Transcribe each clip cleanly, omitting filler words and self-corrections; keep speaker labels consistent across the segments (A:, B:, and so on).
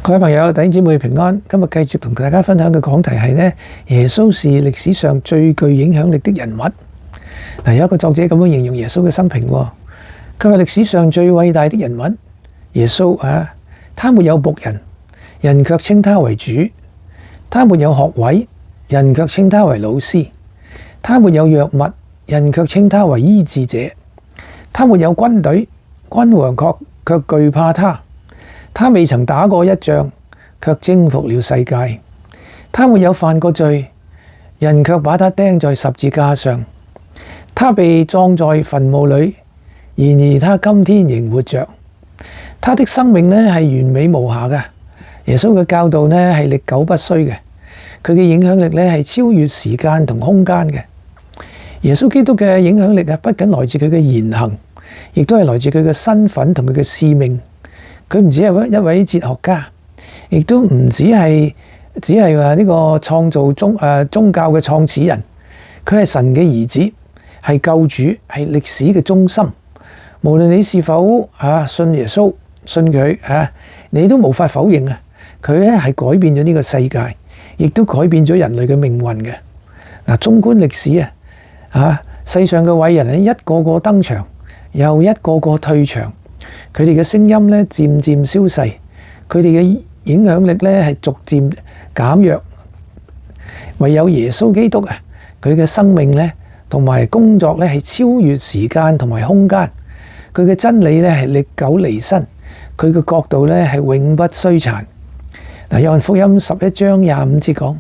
A: 各位朋友、弟兄姊妹平安。今日繼續同大家分享嘅講題係呢：耶穌是歷史上最具影響力的人物。有一個作者咁樣形容耶穌嘅生平，佢係歷史上最偉大的人物。耶穌他沒有僕人，人卻稱他為主；他沒有學位，人卻稱他為老師；他沒有藥物，人卻稱他為醫治者；他沒有軍隊，君王卻懼怕他。他未曾打過一仗，卻征服了世界。他沒有犯過罪，人卻把他釘在十字架上。他被葬在墳墓裏，然而他今天仍活着。他的生命係完美無瑕嘅。耶穌嘅教導係歷久不衰嘅。佢嘅影響力係超越時間同空間嘅。耶穌基督嘅影響力不僅來自佢嘅言行，亦都係來自佢嘅身份同佢嘅使命。佢唔止係一位哲學家，亦都唔只係話呢個創造宗教嘅創始人。佢係神嘅兒子，係救主，係歷史嘅中心。無論你是否信耶穌，信佢你都無法否認佢係改變咗呢個世界，亦都改變咗人類嘅命運嘅。縱觀歷史世上嘅偉人一個個登場，又一個個退場。佢哋嘅聲音漸漸消逝，佢哋嘅影響力係逐漸減弱。唯有耶穌基督佢嘅生命同埋工作係超越時間同埋空間。佢嘅真理係歷久彌新，佢嘅國度係永不衰殘。約翰福音11章25節講，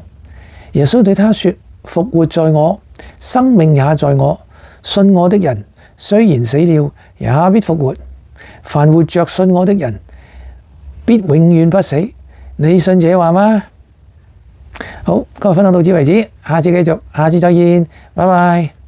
A: 耶穌對他說：復活在我，生命也在我。信我的人，雖然死了，也必復活。凡活着信我的人，必永遠不死。你信這話嗎？好，今日分享到此為止，下次繼續，下次再見，拜拜。